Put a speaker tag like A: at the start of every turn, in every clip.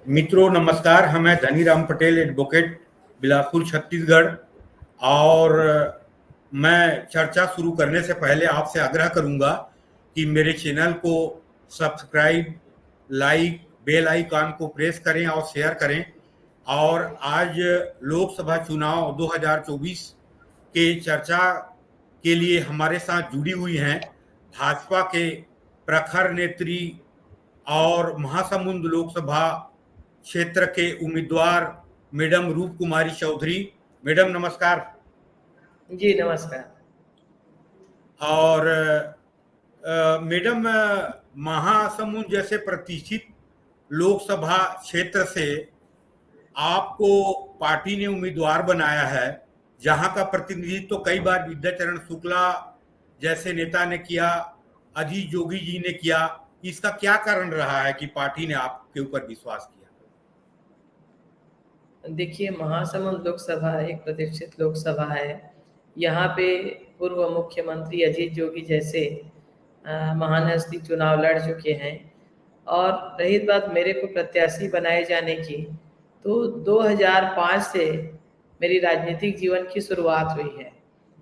A: मित्रों नमस्कार, हमें धनीराम पटेल एडवोकेट बिलासपुर छत्तीसगढ़। और मैं चर्चा शुरू करने से पहले आपसे आग्रह करूंगा कि मेरे चैनल को सब्सक्राइब, लाइक, बेल आइकन को प्रेस करें और शेयर करें। और आज लोकसभा चुनाव 2024 के चर्चा के लिए हमारे साथ जुड़ी हुई हैं भाजपा के प्रखर नेत्री और महासमुंद लोकसभा क्षेत्र के उम्मीदवार मैडम रूप कुमारी चौधरी। मैडम नमस्कार।
B: जी नमस्कार।
A: और मैडम, महासमुंद जैसे प्रतिष्ठित लोकसभा क्षेत्र से आपको पार्टी ने उम्मीदवार बनाया है, जहां का प्रतिनिधित्व तो कई बार विद्याचरण शुक्ला जैसे नेता ने किया, अजीत जोगी जी ने किया। इसका क्या कारण रहा है कि पार्टी ने आपके ऊपर विश्वास किया?
B: देखिए, महासमुंद लोकसभा एक प्रतिष्ठित लोकसभा है। यहाँ पे पूर्व मुख्यमंत्री अजीत जोगी जैसे महान हस्ती चुनाव लड़ चुके हैं। और रही बात मेरे को प्रत्याशी बनाए जाने की, तो 2005 से मेरी राजनीतिक जीवन की शुरुआत हुई है।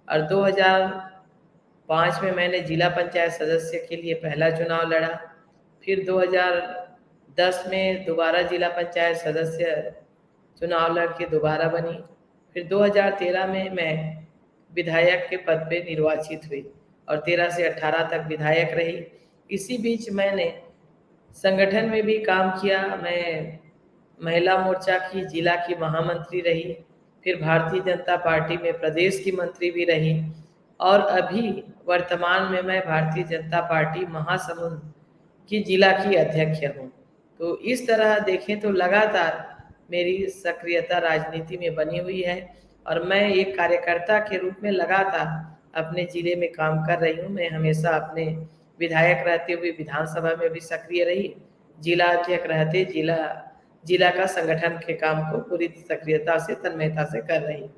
B: और 2005 में मैंने जिला पंचायत सदस्य के लिए पहला चुनाव लड़ा। फिर 2010 में दोबारा जिला पंचायत सदस्य चुनाव लड़के दोबारा बनी। फिर 2013 में मैं विधायक के पद पे निर्वाचित हुई और 13 से 18 तक विधायक रही। इसी बीच मैंने संगठन में भी काम किया। मैं महिला मोर्चा की जिला की महामंत्री रही, फिर भारतीय जनता पार्टी में प्रदेश की मंत्री भी रही, और अभी वर्तमान में मैं भारतीय जनता पार्टी महासमुंद की जिला की अध्यक्ष हूँ। तो इस तरह देखें तो लगातार मेरी सक्रियता राजनीति में बनी हुई है और मैं एक कार्यकर्ता के रूप में लगातार अपने जिले में काम कर रही हूँ। मैं हमेशा अपने विधायक रहते हुए विधानसभा में भी सक्रिय रही, जिला अध्यक्ष रहते जिला का संगठन के काम को पूरी सक्रियता से तन्मयता से कर रही हूँ।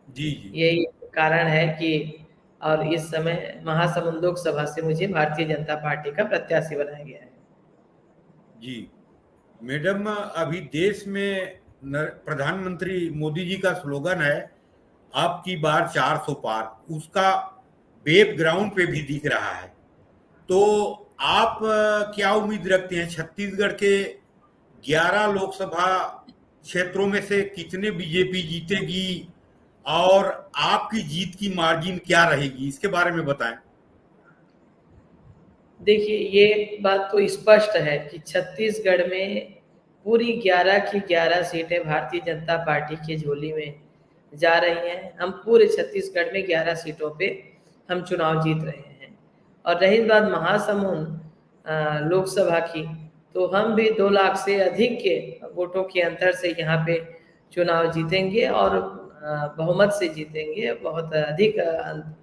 A: जी जी
B: यही कारण है कि और इस समय महासमुंद लोकसभा से मुझे भारतीय जनता पार्टी का प्रत्याशी बनाया गया है।
A: जी मैडम, अभी देश में प्रधानमंत्री मोदी जी का स्लोगन है आपकी बार 400 पार। उसका बैकग्राउंड पे भी दिख रहा है। तो आप क्या उम्मीद रखते हैं, छत्तीसगढ़ के 11 लोकसभा क्षेत्रों में से कितने बीजेपी जीतेगी और आपकी जीत की मार्जिन क्या रहेगी, इसके बारे में बताएं।
B: देखिए, ये बात तो स्पष्ट है कि छत्तीसगढ़ में पूरी 11 की 11 सीटें भारतीय जनता पार्टी की झोली में जा रही हैं। हम पूरे छत्तीसगढ़ में 11 सीटों पे हम चुनाव जीत रहे हैं। और रही बात महासमुंद लोकसभा की, तो हम भी 2 लाख से अधिक के वोटों के अंतर से यहाँ पे चुनाव जीतेंगे और बहुमत से जीतेंगे, बहुत अधिक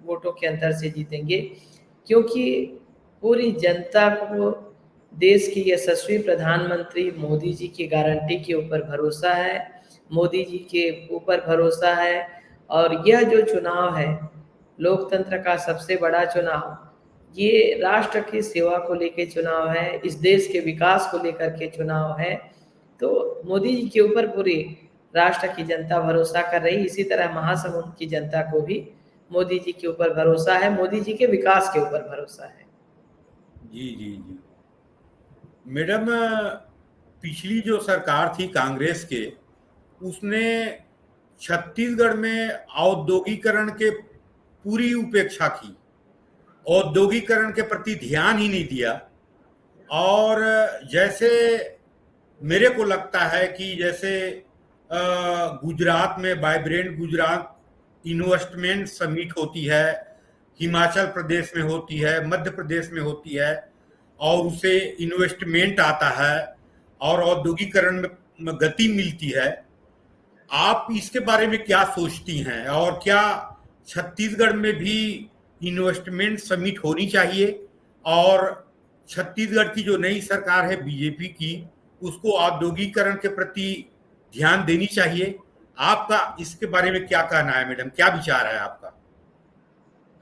B: वोटों के अंतर से जीतेंगे, क्योंकि पूरी जनता को देश की यशस्वी प्रधानमंत्री मोदी जी की गारंटी के ऊपर भरोसा है, मोदी जी के ऊपर भरोसा है। और यह जो चुनाव है, लोकतंत्र का सबसे बड़ा चुनाव, ये राष्ट्र की सेवा को लेकर चुनाव है, इस देश के विकास को लेकर के चुनाव है। तो मोदी जी के ऊपर पूरी राष्ट्र की जनता भरोसा कर रही। इसी तरह महासमुंद की जनता को भी मोदी जी के ऊपर भरोसा है, मोदी जी के विकास के ऊपर भरोसा है।
A: जी जी जी मैडम, पिछली जो सरकार थी कांग्रेस के, उसने छत्तीसगढ़ में औद्योगिकरण के पूरी उपेक्षा की, औद्योगिकरण के प्रति ध्यान ही नहीं दिया। और जैसे मेरे को लगता है कि जैसे गुजरात में वाइब्रेंट गुजरात इन्वेस्टमेंट समिट होती है, हिमाचल प्रदेश में होती है, मध्य प्रदेश में होती है, और उसे इन्वेस्टमेंट आता है और औद्योगिकरण में गति मिलती है। आप इसके बारे में क्या सोचती हैं, और क्या छत्तीसगढ़ में भी इन्वेस्टमेंट समिट होनी चाहिए और छत्तीसगढ़ की जो नई सरकार है बीजेपी की, उसको औद्योगिकरण के प्रति ध्यान देनी चाहिए? आपका इसके बारे में क्या कहना है मैडम, क्या विचार है आपका?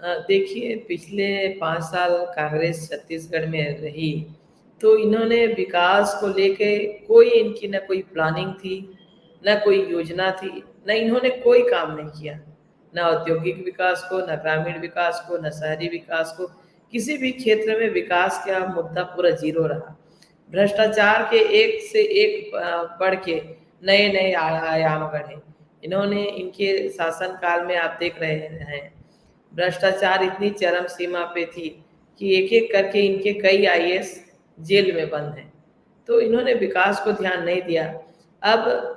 B: देखिए, पिछले 5 साल कांग्रेस छत्तीसगढ़ में रही तो इन्होंने विकास को लेके कोई इनकी न कोई प्लानिंग थी, न कोई योजना थी, न इन्होंने कोई काम नहीं किया, न औद्योगिक विकास को, न ग्रामीण विकास को, न शहरी विकास को। किसी भी क्षेत्र में विकास का मुद्दा पूरा जीरो रहा। भ्रष्टाचार के एक से एक बढ़ के नए नए आयाम गढ़े इन्होंने। इनके शासन काल में आप देख रहे हैं, भ्रष्टाचार इतनी चरम सीमा पे थी कि एक एक करके इनके कई आईएएस जेल में बंद हैं। तो इन्होंने विकास को ध्यान नहीं दिया। अब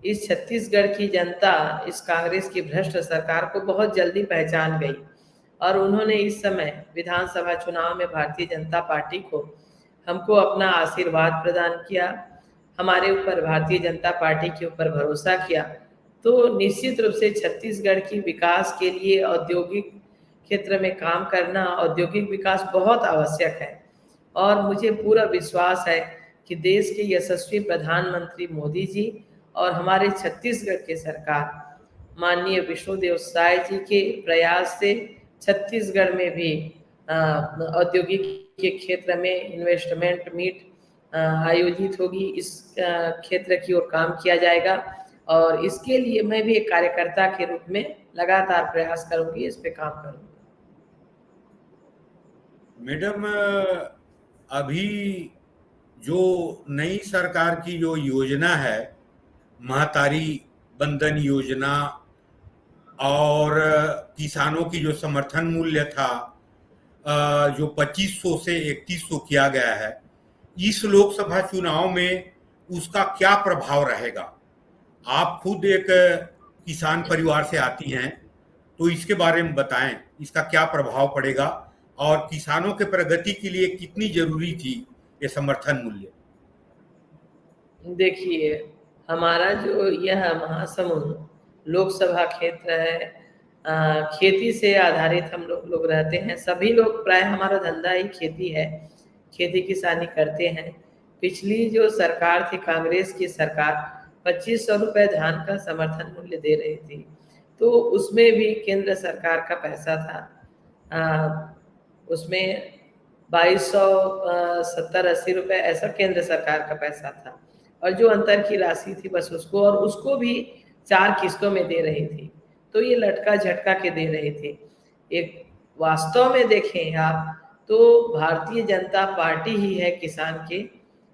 B: इस छत्तीसगढ़ की जनता इस कांग्रेस की भ्रष्ट सरकार को बहुत जल्दी पहचान गई और उन्होंने इस समय विधानसभा चुनाव में भारतीय जनता पार्टी को हमको अपना आशीर्वाद प्रदान किया, हमारे ऊपर भारतीय जनता पार्टी के ऊपर भरोसा किया। तो निश्चित रूप से छत्तीसगढ़ की विकास के लिए औद्योगिक क्षेत्र में काम करना, औद्योगिक विकास बहुत आवश्यक है। और मुझे पूरा विश्वास है कि देश के यशस्वी प्रधानमंत्री मोदी जी और हमारे छत्तीसगढ़ के सरकार माननीय विष्णुदेव साय जी के प्रयास से छत्तीसगढ़ में भी औद्योगिक के क्षेत्र में इन्वेस्टमेंट मीट आयोजित होगी। इस क्षेत्र की ओर काम किया जाएगा और इसके लिए मैं भी एक कार्यकर्ता के रूप में लगातार प्रयास करूंगी, इस पे काम करूंगी।
A: मैडम, अभी जो नई सरकार की जो योजना है, महतारी बंधन योजना, और किसानों की जो समर्थन मूल्य था जो 2500 से 3100 किया गया है, इस लोकसभा चुनाव में उसका क्या प्रभाव रहेगा? आप खुद एक किसान परिवार से आती हैं, तो इसके बारे में बताएं, इसका क्या प्रभाव पड़ेगा और किसानों के प्रगति के लिए कितनी जरूरी थी ये समर्थन मूल्य?
B: देखिए, हमारा जो यह महासमुंद लोकसभा क्षेत्र है, खेती से आधारित हम लोग रहते हैं। सभी लोग प्राय, हमारा धंधा ही खेती है, खेती किसानी करते हैं। पिछली जो सरकार थी, कांग्रेस की सरकार, 2500 रुपये धान का समर्थन मूल्य दे रही थी, तो उसमें भी केंद्र सरकार का पैसा था। उसमें 2270-80 रुपये ऐसा केंद्र सरकार का पैसा था, और जो अंतर की राशि थी बस उसको, और उसको भी 4 किस्तों में दे रही थी। तो ये लटका झटका के दे रहे थे। एक वास्तव में देखें आप, तो भारतीय जनता पार्टी ही है किसान के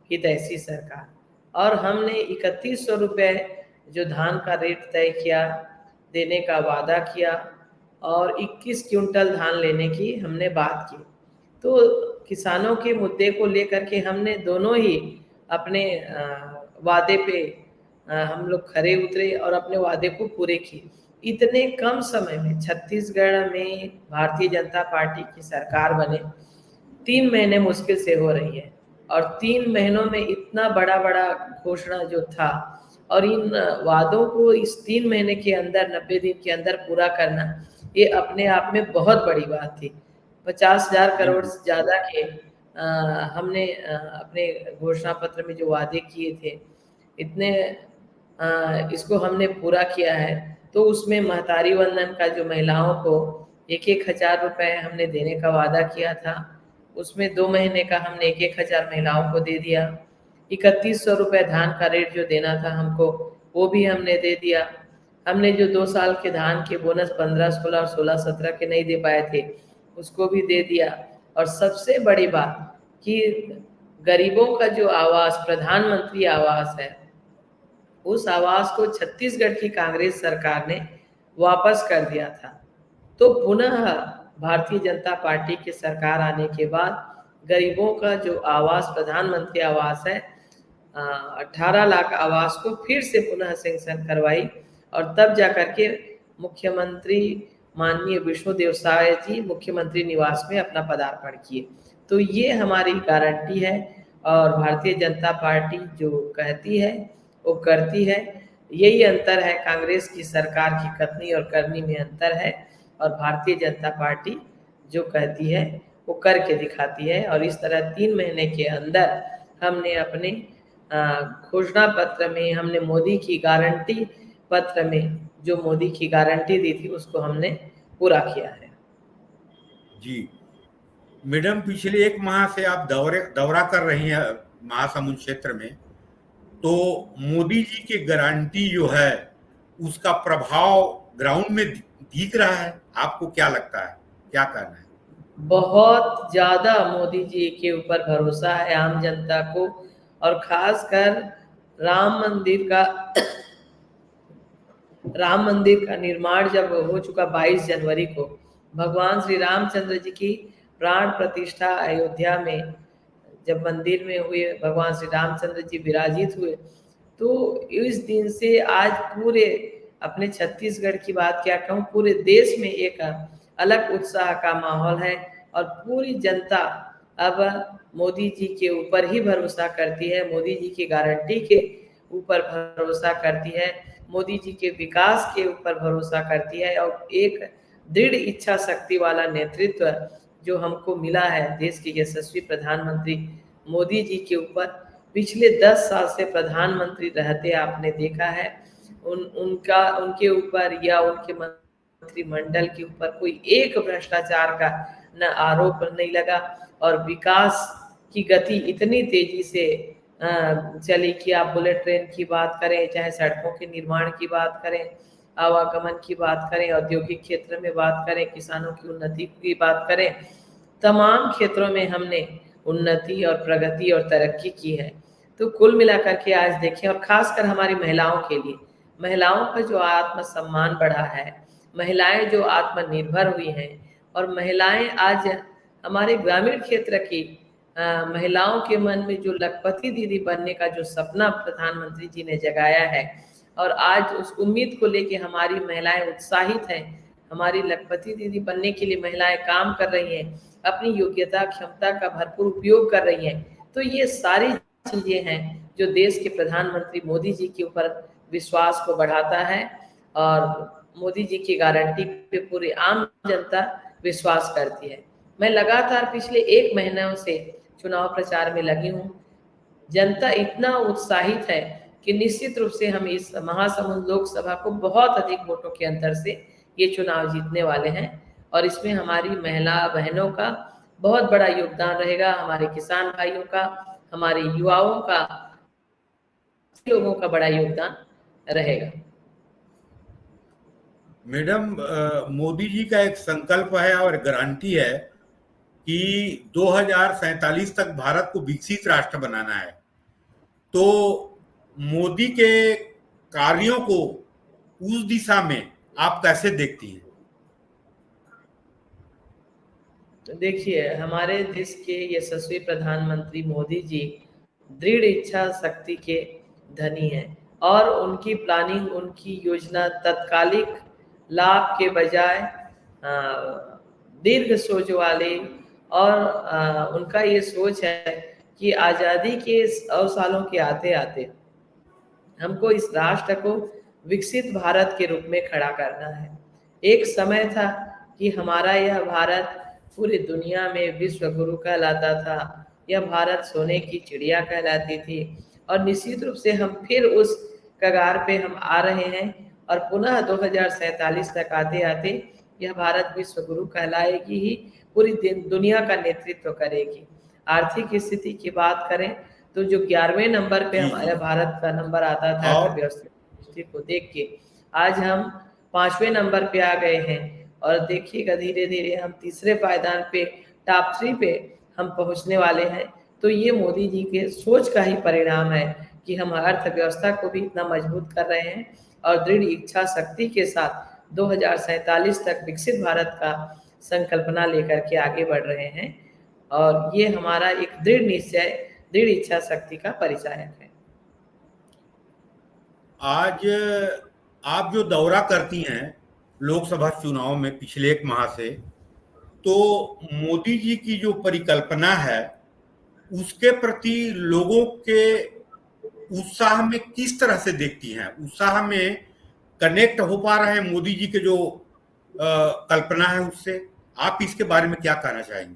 B: हितैषी सरकार, और हमने 3100 रुपये जो धान का रेट तय किया, देने का वादा किया, और 21 क्विंटल धान लेने की हमने बात की। तो किसानों के मुद्दे को लेकर के हमने दोनों ही अपने वादे पे हम लोग खरे उतरे और अपने वादे को पूरे किए। इतने कम समय में छत्तीसगढ़ में भारतीय जनता पार्टी की सरकार बने 3 महीने मुश्किल से हो रही है, और 3 महीनों में इतना बड़ा बड़ा घोषणा जो था, और इन वादों को इस 3 महीने के अंदर, 90 दिन के अंदर पूरा करना, ये अपने आप में बहुत बड़ी बात थी। 50,000 करोड़ से ज़्यादा के हमने अपने घोषणा पत्र में जो वादे किए थे, इतने इसको हमने पूरा किया है। तो उसमें महतारी वंदन का जो महिलाओं को 1-1 हज़ार रुपये हमने देने का वादा किया था, उसमें 2 महीने का हमने 1-1 हज़ार महिलाओं को दे दिया। 3100 रुपये धान का रेट जो देना था हमको, वो भी हमने दे दिया। हमने जो 2 साल के धान के बोनस 15-16 और 16-17 के नहीं दे पाए थे, उसको भी दे दिया। और सबसे बड़ी बात कि गरीबों का जो आवास, प्रधानमंत्री आवास है, उस आवास को छत्तीसगढ़ की कांग्रेस सरकार ने वापस कर दिया था। तो पुनः भारतीय जनता पार्टी की सरकार आने के बाद गरीबों का जो आवास, प्रधानमंत्री आवास है, 18 लाख आवास को फिर से पुनः सैंक्शन करवाई, और तब जाकर के मुख्यमंत्री माननीय विष्णुदेव साय जी मुख्यमंत्री निवास में अपना पदार्पण किए। तो ये हमारी गारंटी है, और भारतीय जनता पार्टी जो कहती है वो करती है। यही अंतर है, कांग्रेस की सरकार की कथनी और करनी में अंतर है, और भारतीय जनता पार्टी जो कहती है वो करके दिखाती है। और इस तरह 3 महीने के अंदर हमने अपने घोषणा पत्र में, हमने मोदी की गारंटी पत्र में जो मोदी की गारंटी दी थी, उसको हमने पूरा किया है।
A: जी, मैडम, पिछले 1 माह से आप दौरा कर रही हैं महासमुंद क्षेत्र में, तो मोदी जी की गारंटी जो है उसका प्रभाव ग्राउंड में दिख रहा है। आपको क्या लगता है, क्या कहना है?
B: बहुत ज्यादा मोदी जी के ऊपर भरोसा है आम जनता को, और खासकर राम मंदिर का राम मंदिर का निर्माण जब हो चुका 22 जनवरी को, भगवान श्री रामचंद्र जी की प्राण प्रतिष्ठा अयोध्या में जब मंदिर में हुए, भगवान श्री रामचंद्र जी विराजित हुए, तो इस दिन से आज पूरे अपने छत्तीसगढ़ की बात क्या कहूँ, पूरे देश में एक अलग उत्साह का माहौल है। और पूरी जनता अब मोदी जी के ऊपर ही भरोसा करती है, मोदी जी की गारंटी के ऊपर भरोसा करती है, मोदी जी के विकास के ऊपर भरोसा करती है। और एक दृढ़ इच्छा शक्ति वाला नेतृत्व जो हमको मिला है देश के यशस्वी प्रधानमंत्री मोदी जी के ऊपर, पिछले 10 साल से प्रधानमंत्री रहते आपने देखा है, उनके ऊपर या उनके मंत्रिमंडल के ऊपर कोई एक भ्रष्टाचार का न आरोप नहीं लगा। और विकास की गति इतनी तेजी से चली कि आप बुलेट ट्रेन की बात करें, चाहे सड़कों के निर्माण की बात करें, आवागमन की बात करें, औद्योगिक क्षेत्र में बात करें, किसानों की उन्नति की बात करें, तमाम क्षेत्रों में हमने उन्नति और प्रगति और तरक्की की है। तो कुल मिलाकर के आज देखें, और खासकर हमारी महिलाओं के लिए, महिलाओं का जो आत्मसम्मान बढ़ा है, महिलाएं जो आत्मनिर्भर हुई हैं, और महिलाएं आज हमारे ग्रामीण क्षेत्र की महिलाओं के मन में जो लखपति दीदी बनने का जो सपना प्रधानमंत्री जी ने जगाया है, और आज उस उम्मीद को लेके हमारी महिलाएं उत्साहित हैं, हमारी लखपति दीदी बनने के लिए महिलाएं काम कर रही हैं, अपनी योग्यता क्षमता का भरपूर उपयोग कर रही हैं। तो ये सारी चीजें हैं जो देश के प्रधानमंत्री मोदी जी के ऊपर विश्वास को बढ़ाता है, और मोदी जी की गारंटी पे पूरी आम जनता विश्वास करती है। मैं लगातार पिछले 1 महीनों से चुनाव प्रचार में लगी हूँ। जनता इतना उत्साहित है कि निश्चित रूप से हम इस महासमुंद लोकसभा को बहुत अधिक वोटों के अंतर से ये चुनाव जीतने वाले हैं, और इसमें हमारी महिला बहनों का बहुत बड़ा योगदान रहेगा, हमारे किसान भाइयों का, हमारे युवाओं का, लोगों का बड़ा योगदान रहेगा।
A: मैडम, मोदी जी का एक संकल्प है और गारंटी है कि 2047 तक भारत को विकसित राष्ट्र बनाना है। तो मोदी के कार्यों को उस दिशा में आप कैसे देखती हैं?
B: देखिए, हमारे देश के यशस्वी प्रधानमंत्री मोदी जी दृढ़ इच्छा शक्ति के धनी हैं, और उनकी प्लानिंग, उनकी योजना तत्कालिक लाभ के बजाय दीर्घ सोच वाले, और उनका ये सोच है कि आज़ादी के 100 सालों के आते आते हमको इस राष्ट्र को विकसित भारत के रूप में खड़ा करना है। एक समय था कि हमारा यह भारत पूरी दुनिया में विश्व गुरु कहलाता था, यह भारत सोने की चिड़िया कहलाती थी, और निश्चित रूप से हम फिर उस कगार पे हम आ रहे हैं, और पुनः 2047 तक आते आते यह भारत विश्व गुरु कहलाएगी ही, पूरी दुनिया का नेतृत्व करेगी। आर्थिक स्थिति की बात करें तो जो 11वें नंबर पे हमारे भारत का नंबर आता था अर्थव्यवस्था को देख के, आज हम 5वें नंबर पे आ गए हैं, और देखिएगा धीरे धीरे हम तीसरे पायदान पे, टॉप 3 पे हम पहुंचने वाले हैं। तो ये मोदी जी के सोच का ही परिणाम है कि हम अर्थव्यवस्था को भी इतना मजबूत कर रहे हैं, और दृढ़ इच्छा शक्ति के साथ 2047 तक विकसित भारत का संकल्पना लेकर के आगे बढ़ रहे हैं, और ये हमारा एक दृढ़ निश्चय, दृढ़ इच्छा शक्ति का परिचायक है।
A: आज आप जो दौरा करती हैं लोकसभा चुनाव में पिछले 1 माह से, तो मोदी जी की जो परिकल्पना है उसके प्रति लोगों के उत्साह में किस तरह से देखती हैं? उत्साह में कनेक्ट हो पा रहे हैं मोदी जी के जो कल्पना है उससे? आप इसके बारे में क्या कहना चाहेंगे?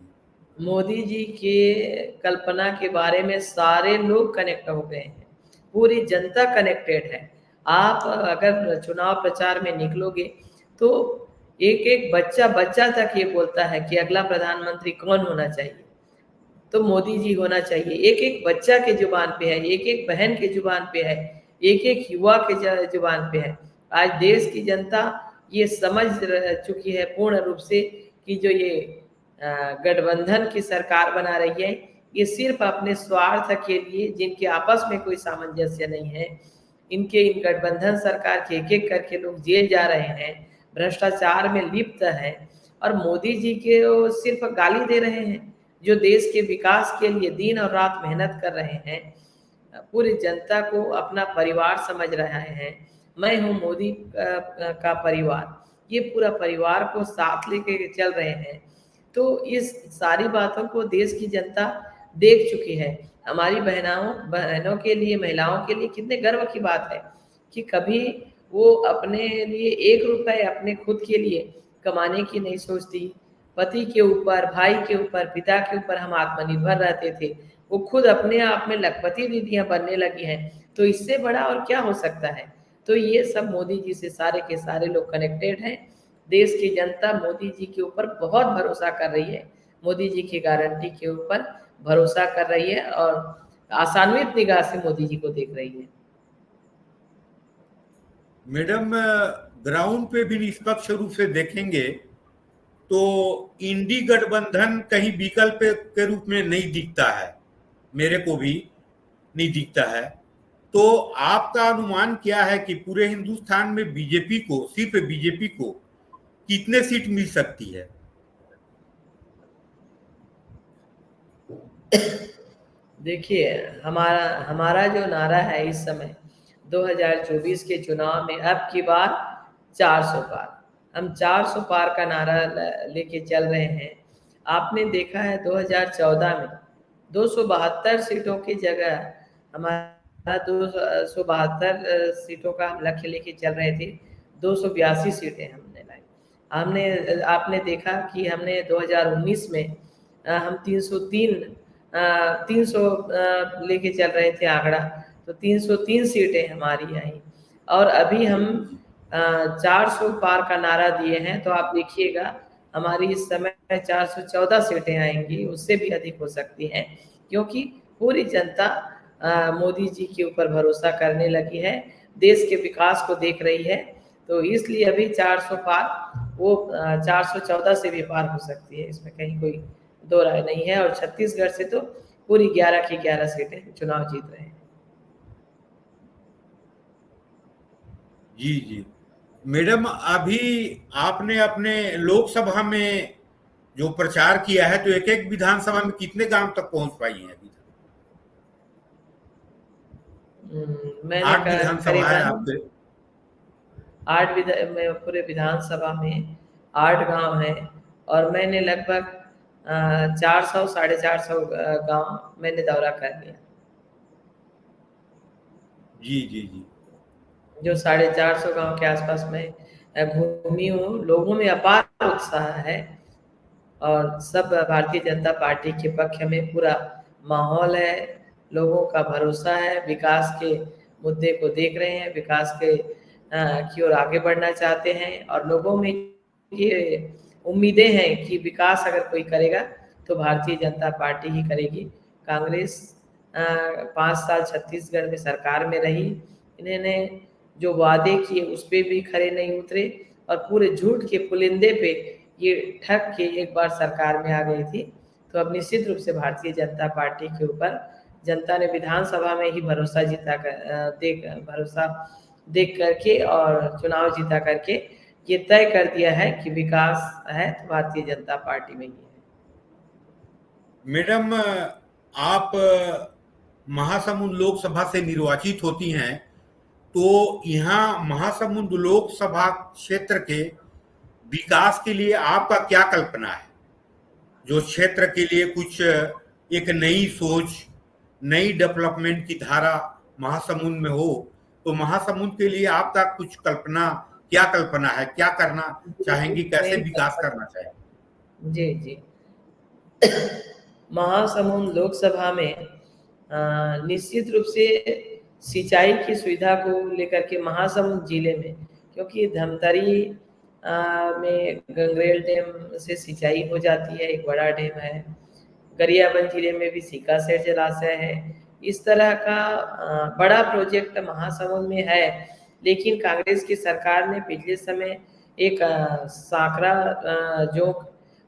B: मोदी जी के कल्पना के बारे में सारे लोग कनेक्ट हो गए हैं, पूरी जनता कनेक्टेड है। आप अगर चुनाव प्रचार में निकलोगे तो एक एक बच्चा बच्चा तक ये बोलता है कि अगला प्रधानमंत्री कौन होना चाहिए, तो मोदी जी होना चाहिए। एक एक बच्चा के जुबान पे है, एक एक बहन के जुबान पे है, एक एक युवा के जुबान पे है। आज देश की जनता ये समझ चुकी है पूर्ण रूप से कि जो ये गठबंधन की सरकार बना रही है, ये सिर्फ अपने स्वार्थ के लिए, जिनके आपस में कोई सामंजस्य नहीं है, इनके इन गठबंधन सरकार के एक एक करके लोग जेल जा रहे हैं, भ्रष्टाचार में लिप्त हैं, और मोदी जी के वो सिर्फ गाली दे रहे हैं, जो देश के विकास के लिए दिन और रात मेहनत कर रहे हैं, पूरी जनता को अपना परिवार समझ रहे हैं। मैं हूँ मोदी का परिवार, ये पूरा परिवार को साथ लेके चल रहे हैं। तो इस सारी बातों को देश की जनता देख चुकी है। हमारी बहनों के लिए, महिलाओं के लिए कितने गर्व की बात है कि कभी वो अपने लिए 1 रुपए अपने खुद के लिए कमाने की नहीं सोचती। पति के ऊपर, भाई के ऊपर, पिता के ऊपर हम आत्मनिर्भर रहते थे। वो खुद अपने आप में लखपति दीदियाँ बनने लगी हैं। तो इससे बड़ा और क्या हो सकता है? तो ये सब मोदी जी से सारे के सारे लोग कनेक्टेड हैं। देश की जनता मोदी जी के ऊपर बहुत भरोसा कर रही है। मोदी जी की गारंटी के ऊपर भरोसा कर रही है और आशान्वित निगाह से मोदी जी को देख रही है।
A: मैडम, ग्राउंड पे भी निष्पक्ष रूप से देखेंगे तो इंडी गठबंधन कहीं विकल्प के रूप में नहीं दिखता है, मेरे को भी नहीं दिखता है। तो आपका अनुमान क्या है कि पूरे हिंदुस्तान में बीजेपी को, सिर्फ बीजेपी को कितने सीट मिल सकती है?
B: देखिए, हमारा हमारा जो नारा है इस समय 2024 के चुनाव में, अब की बार 400 पार। हम 400 पार का नारा लेके चल रहे हैं। आपने देखा है 2014 में 272 सीटों की जगह हमारा 272 सीटों का हम लक्ष्य लेके चल रहे थे, 282 सीटें हमने लाई। आपने देखा कि हमने 2019 में हम 300 लेके चल रहे थे आंकड़ा, तो 303 सीटें हमारी आई। और अभी हम 400 पार का नारा दिए हैं, तो आप देखिएगा हमारी इस समय 414 सीटें आएंगी, उससे भी अधिक हो सकती हैं, क्योंकि पूरी जनता मोदी जी के ऊपर भरोसा करने लगी है, देश के विकास को देख रही है। तो इसलिए अभी 400 पार, वो 414 से भी पार हो सकती है, इसमें कहीं कोई दो राय नहीं है। और छत्तीसगढ़ से तो पूरी 11 की 11 सीटें चुनाव जीत रहे हैं।
A: जी जी मैडम, अभी आपने अपने लोकसभा में जो प्रचार किया है, तो एक एक विधानसभा में कितने गांव तक पहुंच पाई हैं अभी तक?
B: मैंने
A: 8 विधानसभा है
B: करीबन
A: आपके।
B: 8 पूरे विधानसभा में 8 गांव हैं, और मैंने लगभग 400 साढ़े 400 गांव मैंने दौरा कर लिया।
A: जी जी जी
B: जो 450 गांव के आसपास मैं घूमी हूँ, लोगों में अपार उत्साह है और सब भारतीय जनता पार्टी के पक्ष में पूरा माहौल है, लोगों का भरोसा है, विकास के मुद्दे को देख रहे हैं, विकास के की ओर आगे बढ़ना चाहते हैं, और लोगों में ये उम्मीदें हैं कि विकास अगर कोई करेगा तो भारतीय जनता पार्टी ही करेगी। कांग्रेस 5 साल छत्तीसगढ़ में सरकार में रही, इन्होंने जो वादे किए उस पे भी खरे नहीं उतरे, और पूरे झूठ के पुलिंदे पे ये ठग के एक बार सरकार में आ गई थी। तो अब निश्चित रूप से भारतीय जनता पार्टी के ऊपर जनता ने विधानसभा में ही भरोसा देख करके और चुनाव जीता करके ये तय कर दिया है कि विकास है तो भारतीय जनता पार्टी में ही है।
A: मैडम, आप महासमुंद लोकसभा से निर्वाचित होती हैं, तो यहाँ महासमुंद लोकसभा क्षेत्र के विकास के लिए आपका क्या कल्पना है? जो क्षेत्र के लिए कुछ एक नई सोच, नई डेवलपमेंट की धारा महासमुंद में हो, तो महासमुंद के लिए आपका कुछ क्या कल्पना है, क्या करना चाहेंगी, कैसे विकास करना चाहेंगी?
B: जी जी महासमुंद लोकसभा में निश्चित रूप से सिंचाई की सुविधा को लेकर के महासमुंद जिले में, क्योंकि धमतरी में गंगरेल डैम से सिंचाई हो जाती है, एक बड़ा डैम है। गरियाबंद जिले में भी सीकासेर जलाशय है। इस तरह का बड़ा प्रोजेक्ट महासमुंद में है, लेकिन कांग्रेस की सरकार ने पिछले समय एक साकरा जोक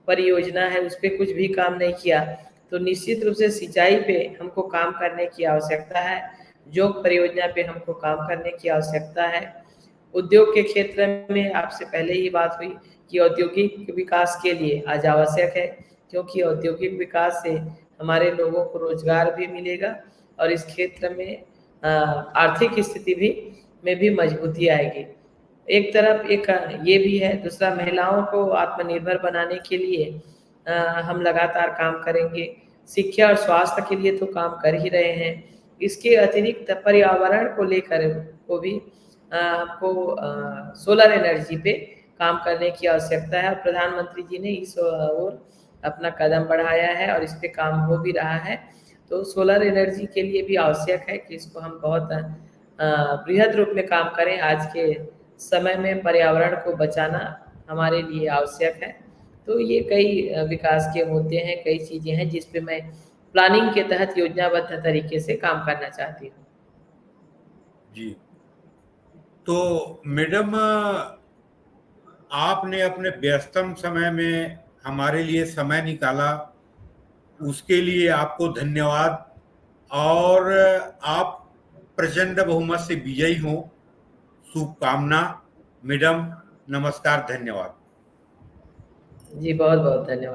B: परियोजना है, उस पे कुछ भी काम नहीं किया। तो निश्चित रूप से सिंचाई पे हमको काम करने की आवश्यकता है, जोक परियोजना पे हमको काम करने की आवश्यकता है। उद्योग के क्षेत्र में आपसे पहले ही बात हुई कि औद्योगिक विकास के लिए आज आवश्यक है, क्योंकि औद्योगिक विकास से हमारे लोगों को रोजगार भी मिलेगा और इस क्षेत्र में आर्थिक स्थिति में भी मजबूती आएगी। एक तरफ एक ये भी है, दूसरा महिलाओं को आत्मनिर्भर बनाने के लिए हम लगातार काम करेंगे। शिक्षा और स्वास्थ्य के लिए तो काम कर ही रहे हैं। इसके अतिरिक्त पर्यावरण को लेकर को भी हमको सोलर एनर्जी पे काम करने की आवश्यकता है। प्रधानमंत्री जी ने इस ओर अपना कदम बढ़ाया है और इस पे काम हो भी रहा है। तो सोलर एनर्जी के लिए भी आवश्यक है कि इसको हम बहुत बृहद रूप में काम करें। आज के समय में पर्यावरण को बचाना हमारे लिए आवश्यक है। तो ये कई विकास के मुद्दे हैं, कई चीज़ें हैं जिस पे मैं प्लानिंग के तहत योजनाबद्ध तरीके से काम करना चाहती हूँ।
A: जी, तो मैडम आपने अपने व्यस्तम समय में हमारे लिए समय निकाला, उसके लिए आपको धन्यवाद। और आप प्रचंड बहुमत से विजयी हों, शुभकामना। मैडम नमस्कार, धन्यवाद।
B: जी, बहुत बहुत धन्यवाद।